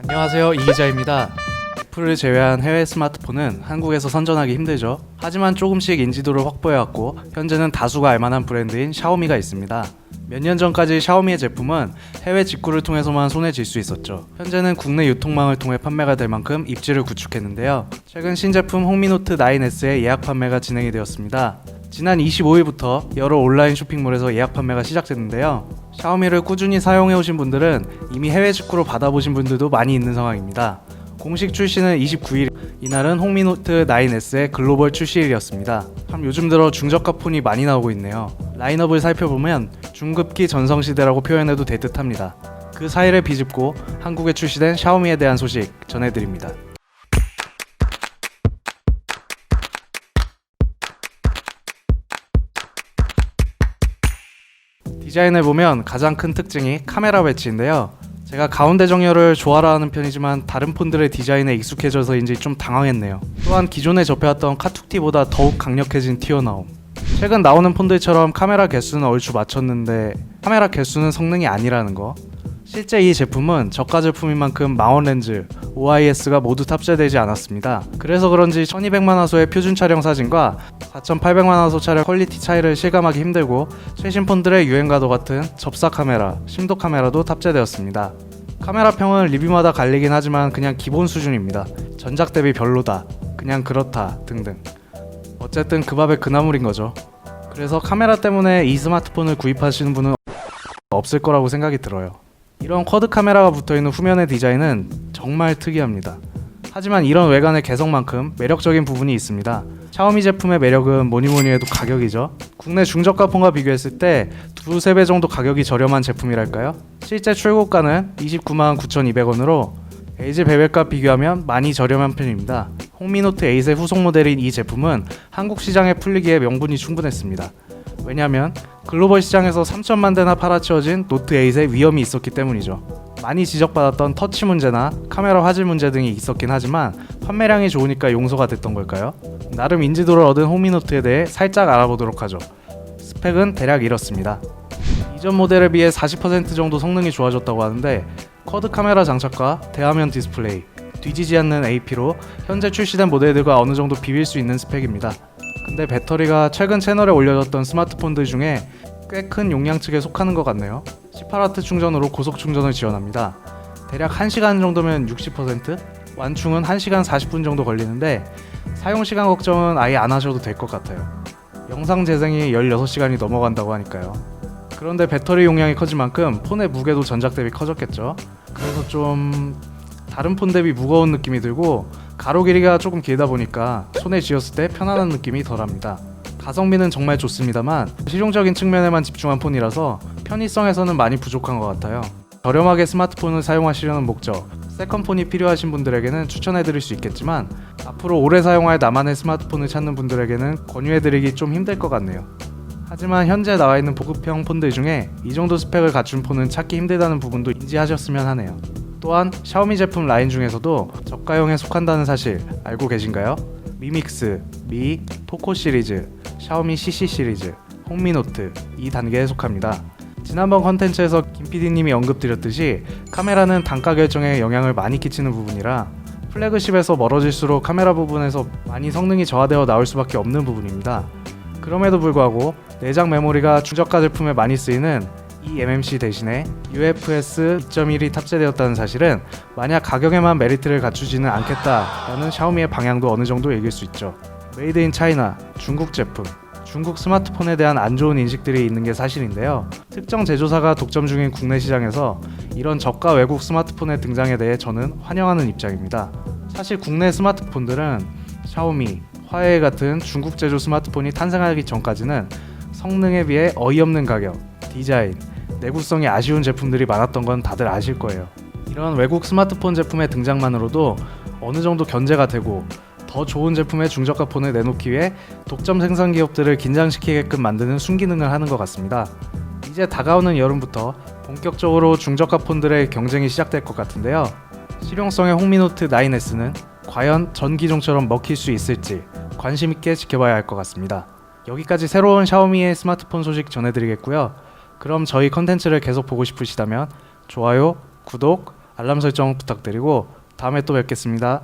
안녕하세요, 이기자입니다. 애플을 제외한 해외 스마트폰은 한국에서 선전하기 힘들죠. 하지만 조금씩 인지도를 확보해왔고 현재는 다수가 알만한 브랜드인 샤오미가 있습니다. 몇 년 전까지 샤오미의 제품은 해외 직구를 통해서만 손에 쥘 수 있었죠. 현재는 국내 유통망을 통해 판매가 될 만큼 입지를 구축했는데요. 최근 신제품 홍미노트 9S의 예약 판매가 진행이 되었습니다. 지난 25일부터 여러 온라인 쇼핑몰에서 예약 판매가 시작됐는데요. 샤오미를 꾸준히 사용해오신 분들은 이미 해외 직구로 받아보신 분들도 많이 있는 상황입니다. 공식 출시는 29일, 이날은 홍미노트 9S의 글로벌 출시일이었습니다. 참 요즘 들어 중저가 폰이 많이 나오고 있네요. 라인업을 살펴보면 중급기 전성시대라고 표현해도 될 듯합니다. 그 사이를 비집고 한국에 출시된 샤오미에 대한 소식 전해드립니다. 디자인을 보면 가장 큰 특징이 카메라 배치인데요. 제가 가운데 정렬을 좋아하는 편이지만 다른 폰들의 디자인에 익숙해져서인지 좀 당황했네요. 또한 기존에 접해왔던 카툭티보다 더욱 강력해진 튀어나옴. 최근 나오는 폰들처럼 카메라 개수는 얼추 맞췄는데 카메라 개수는 성능이 아니라는 거. 실제 이 제품은 저가 제품인 만큼 망원 렌즈, OIS가 모두 탑재되지 않았습니다. 그래서 그런지 1200만화소의 표준 촬영 사진과 4800만화소 촬영 퀄리티 차이를 실감하기 힘들고 최신 폰들의 유행과도 같은 접사 카메라, 심도 카메라도 탑재되었습니다. 카메라평은 리뷰마다 갈리긴 하지만 그냥 기본 수준입니다. 전작 대비 별로다, 그냥 그렇다 등등. 어쨌든 그 밥의 그 나물인 거죠. 그래서 카메라 때문에 이 스마트폰을 구입하시는 분은 없을 거라고 생각이 들어요. 이런 쿼드 카메라가 붙어있는 후면의 디자인은 정말 특이합니다. 하지만 이런 외관의 개성만큼 매력적인 부분이 있습니다. 샤오미 제품의 매력은 뭐니뭐니 해도 가격이죠. 국내 중저가 폰과 비교했을 때 두세 배 정도 가격이 저렴한 제품이랄까요? 실제 출고가는 29만 9,200원으로 LG 베벨과 비교하면 많이 저렴한 편입니다. 홍미노트 8의 후속 모델인 이 제품은 한국 시장에 풀리기에 명분이 충분했습니다. 왜냐하면 글로벌 시장에서 3천만 대나 팔아치워진 노트 8의 위험이 있었기 때문이죠. 많이 지적받았던 터치 문제나 카메라 화질 문제 등이 있었긴 하지만 판매량이 좋으니까 용서가 됐던 걸까요? 나름 인지도를 얻은 홍미노트에 대해 살짝 알아보도록 하죠. 스펙은 대략 이렇습니다. 이전 모델에 비해 40% 정도 성능이 좋아졌다고 하는데 쿼드 카메라 장착과 대화면 디스플레이, 뒤지지 않는 AP로 현재 출시된 모델들과 어느 정도 비빌 수 있는 스펙입니다. 근데 배터리가 최근 채널에 올려졌던 스마트폰들 중에 꽤 큰 용량 측에 속하는 것 같네요. 18W 충전으로 고속 충전을 지원합니다. 대략 1시간 정도면 60%? 완충은 1시간 40분 정도 걸리는데 사용시간 걱정은 아예 안 하셔도 될 것 같아요. 영상 재생이 16시간이 넘어간다고 하니까요. 그런데 배터리 용량이 커진 만큼 폰의 무게도 전작 대비 커졌겠죠. 그래서 좀 다른 폰 대비 무거운 느낌이 들고 가로 길이가 조금 길다 보니까 손에 쥐었을 때 편안한 느낌이 덜합니다. 가성비는 정말 좋습니다만 실용적인 측면에만 집중한 폰이라서 편의성에서는 많이 부족한 것 같아요. 저렴하게 스마트폰을 사용하시려는 목적, 세컨폰이 필요하신 분들에게는 추천해드릴 수 있겠지만 앞으로 오래 사용할 나만의 스마트폰을 찾는 분들에게는 권유해드리기 좀 힘들 것 같네요. 하지만 현재 나와있는 보급형 폰들 중에 이 정도 스펙을 갖춘 폰은 찾기 힘들다는 부분도 인지하셨으면 하네요. 또한 샤오미 제품 라인 중에서도 저가형에 속한다는 사실 알고 계신가요? 미믹스, 미, 포코 시리즈, 샤오미 CC 시리즈, 홍미노트 이 단계에 속합니다. 지난번 컨텐츠에서 김PD님이 언급드렸듯이 카메라는 단가 결정에 영향을 많이 끼치는 부분이라 플래그십에서 멀어질수록 카메라 부분에서 많이 성능이 저하되어 나올 수밖에 없는 부분입니다. 그럼에도 불구하고 내장 메모리가 중저가 제품에 많이 쓰이는 eMMC 대신에 UFS 2.1이 탑재되었다는 사실은 만약 가격에만 메리트를 갖추지는 않겠다라는 샤오미의 방향도 어느 정도 읽을 수 있죠. 메이드 인 차이나, 중국 제품, 중국 스마트폰에 대한 안 좋은 인식들이 있는 게 사실인데요. 특정 제조사가 독점 중인 국내 시장에서 이런 저가 외국 스마트폰의 등장에 대해 저는 환영하는 입장입니다. 사실 국내 스마트폰들은 샤오미, 화웨이 같은 중국 제조 스마트폰이 탄생하기 전까지는 성능에 비해 어이없는 가격, 디자인, 내구성이 아쉬운 제품들이 많았던 건 다들 아실 거예요. 이런 외국 스마트폰 제품의 등장만으로도 어느 정도 견제가 되고 더 좋은 제품의 중저가 폰을 내놓기 위해 독점 생산 기업들을 긴장시키게끔 만드는 순기능을 하는 것 같습니다. 이제 다가오는 여름부터 본격적으로 중저가 폰들의 경쟁이 시작될 것 같은데요. 실용성의 홍미노트 9S는 과연 전 기종처럼 먹힐 수 있을지 관심 있게 지켜봐야 할 것 같습니다. 여기까지 새로운 샤오미의 스마트폰 소식 전해드리겠고요. 그럼 저희 컨텐츠를 계속 보고 싶으시다면 좋아요, 구독, 알람 설정 부탁드리고 다음에 또 뵙겠습니다.